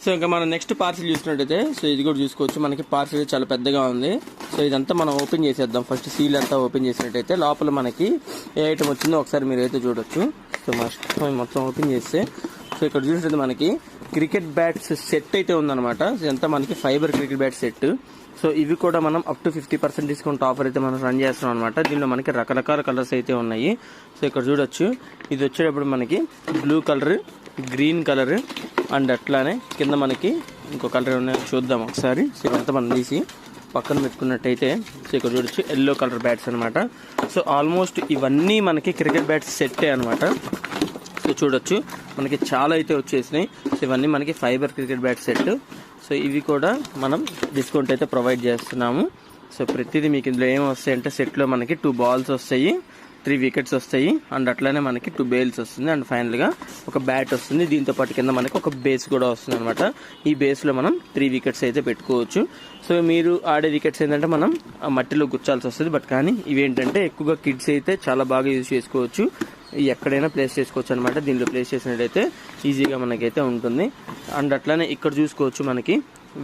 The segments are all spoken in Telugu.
సో ఇంకా మనం నెక్స్ట్ పార్సిల్ చూసినట్టయితే సో ఇది కూడా చూసుకోవచ్చు. మనకి పార్సిల్ చాలా పెద్దగా ఉంది. సో ఇదంతా మనం ఓపెన్ చేసేద్దాం. ఫస్ట్ సీల్ అంతా ఓపెన్ చేసినట్టయితే లోపల మనకి ఏ ఐటమ్ వచ్చిందో ఒకసారి మీరైతే చూడొచ్చు. సో మొత్తం ఓపెన్ చేస్తే సో ఇక్కడ చూసినట్టు మనకి క్రికెట్ బ్యాట్స్ సెట్ అయితే ఉందన్నమాట. ఇదంతా మనకి fibre cricket bat set. So ఇవి కూడా మనం అప్ టు 50% డిస్కౌంట్ ఆఫర్ అయితే మనం రన్ చేస్తున్నాం అనమాట. దీనిలో మనకి రకరకాల కలర్స్ అయితే ఉన్నాయి. సో ఇక్కడ చూడొచ్చు. ఇది వచ్చేటప్పుడు మనకి blue colour, green colour and అట్లానే కింద మనకి ఇంకో కలర్ ఉన్నాయో చూద్దాం ఒకసారి. సో ఇదంతా మనం తీసి పక్కన పెట్టుకున్నట్టయితే సో ఇక్కడ చూడొచ్చు ఎల్లో కలర్ బ్యాట్స్ అనమాట. సో ఆల్మోస్ట్ ఇవన్నీ మనకి క్రికెట్ బ్యాట్స్ సెట్టే అనమాట. సో చూడొచ్చు మనకి చాలా అయితే వచ్చేసినాయి. సో ఇవన్నీ మనకి fibre cricket bat set. So ఇవి కూడా మనం డిస్కౌంట్ అయితే ప్రొవైడ్ చేస్తున్నాము. సో ప్రతిదీ మీకు ఇందులో ఏం వస్తాయి అంటే సెట్లో మనకి 2 బాల్స్ వస్తాయి, 3 వికెట్స్ వస్తాయి అండ్ అట్లానే మనకి 2 బేల్స్ వస్తుంది అండ్ ఫైనల్గా ఒక బ్యాట్ వస్తుంది. దీంతో పాటు కింద మనకి ఒక బేస్ కూడా వస్తుంది అనమాట. ఈ బేస్లో మనం 3 వికెట్స్ అయితే పెట్టుకోవచ్చు. సో మీరు ఆడే వికెట్స్ ఏంటంటే మనం మట్టిలో గుచ్చాల్సి వస్తుంది. బట్ కానీ ఇవేంటంటే ఎక్కువగా కిడ్స్ అయితే చాలా బాగా యూజ్ చేసుకోవచ్చు. ఎక్కడైనా ప్లేస్ చేసుకోవచ్చు అనమాట. దీనిలో ప్లేస్ చేసినట్టయితే ఈజీగా మనకైతే ఉంటుంది. అండ్ అట్లానే ఇక్కడ చూసుకోవచ్చు మనకి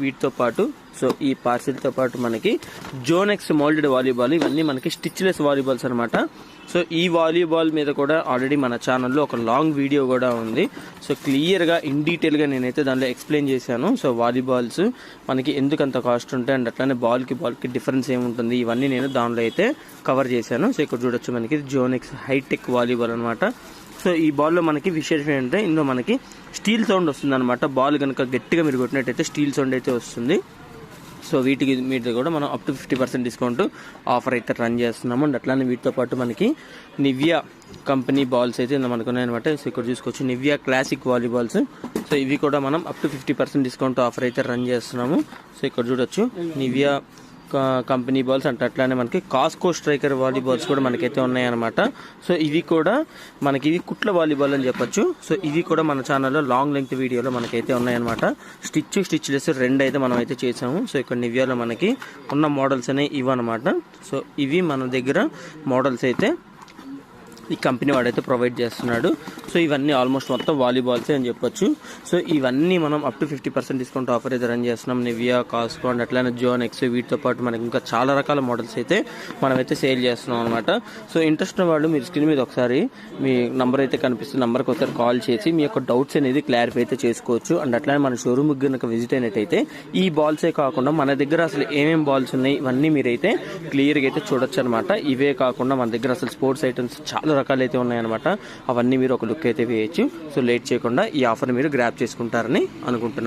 వీటితో పాటు సో ఈ పార్సిల్తో పాటు మనకి జోనెక్స్ మోల్డెడ్ వాలీబాల్, ఇవన్నీ మనకి స్టిచ్లెస్ వాలీబాల్స్ అనమాట. సో ఈ వాలీబాల్ మీద కూడా ఆల్రెడీ మన ఛానల్లో ఒక లాంగ్ వీడియో కూడా ఉంది. సో క్లియర్గా ఇన్ డీటెయిల్గా నేనైతే దానిలో ఎక్స్ప్లెయిన్ చేశాను. సో వాలీబాల్స్ మనకి ఎందుకు అంత కాస్ట్ ఉంటాయి అండ్ అట్లానే బాల్కి డిఫరెన్స్ ఏముంటుంది ఇవన్నీ నేను దానిలో అయితే కవర్ చేశాను. సో ఇక్కడ చూడొచ్చు మనకి జోనెక్స్ హైటెక్ వాలీబాల్ అనమాట. సో ఈ బాల్లో మనకి విశేషం ఏంటంటే ఇందులో మనకి స్టీల్ సౌండ్ వస్తుంది అనమాట. బాల్ కనుక గట్టిగా మీరు కొట్టినట్టయితే స్టీల్ సౌండ్ అయితే వస్తుంది. సో వీటికి మీద కూడా మనం అప్ టు 50% డిస్కౌంట్ ఆఫర్ అయితే రన్ చేస్తున్నాము. అండ్ అట్లానే వీటితో పాటు మనకి నివియా కంపెనీ బాల్స్ అయితే మనకు ఉన్నాయన్నమాట. సో ఇక్కడ చూసుకోవచ్చు నివియా క్లాసిక్ వాలీబాల్స్. సో ఇవి కూడా మనం అప్ టు 50% డిస్కౌంట్ ఆఫర్ అయితే రన్ చేస్తున్నాము. సో ఇక్కడ చూడొచ్చు నివియా కంపెనీ బాల్స్ అంటే అట్లానే మనకి కాస్కో స్ట్రైకర్ వాలీబాల్స్ కూడా మనకైతే ఉన్నాయన్నమాట. సో ఇవి కూడా మనకి ఇవి కుట్ల వాలీబాల్ అని చెప్పొచ్చు. సో ఇవి కూడా మన ఛానల్లో లాంగ్ లెంగ్త్ వీడియోలో మనకైతే ఉన్నాయన్నమాట. స్టిచ్లెస్ 2 అయితే మనం అయితే చేసాము. సో ఇక్కడ నివియాలో మనకి ఉన్న మోడల్స్ అనేవి ఇవన్నమాట. సో ఇవి మన దగ్గర మోడల్స్ అయితే ఈ కంపెనీ వాడైతే ప్రొవైడ్ చేస్తున్నాడు. సో ఇవన్నీ ఆల్మోస్ట్ మొత్తం వాలీబాల్సే అని చెప్పొచ్చు. సో ఇవన్నీ మనం అప్ టు 50% డిస్కౌంట్ ఆఫర్ అయితే రన్ చేస్తున్నాం. నివియా, కాస్కో అండ్ అట్లానే జోనెక్స్ వీటితో పాటు మనకి ఇంకా చాలా రకాల మోడల్స్ అయితే మనమైతే సేల్ చేస్తున్నాం అనమాట. సో ఇంట్రెస్ట్ ఉన్న వాళ్ళు మీరు స్క్రీన్ మీద ఒకసారి మీ నంబర్ అయితే కనిపిస్తుంది, నంబర్కి ఒకసారి కాల్ చేసి మీ యొక్క డౌట్స్ అనేది క్లారిఫై అయితే చేసుకోవచ్చు. అండ్ అట్లానే మన షోరూమ్కి కనుక విజిట్ అయినట్టయితే ఈ బాల్సే కాకుండా మన దగ్గర అసలు ఏమేమి బాల్స్ ఉన్నాయి ఇవన్నీ మీరైతే క్లియర్గా అయితే చూడొచ్చు అనమాట. ఇవే కాకుండా మన దగ్గర అసలు స్పోర్ట్స్ ఐటమ్స్ చాలా రకాలు అయితే ఉన్నాయన్నమాట. అవన్నీ మీరు ఒక లుక్ అయితే వేయచ్చు. సో లేట్ చేయకుండా ఈ ఆఫర్ మీరు గ్రాప్ చేసుకుంటారని అనుకుంటున్నాను.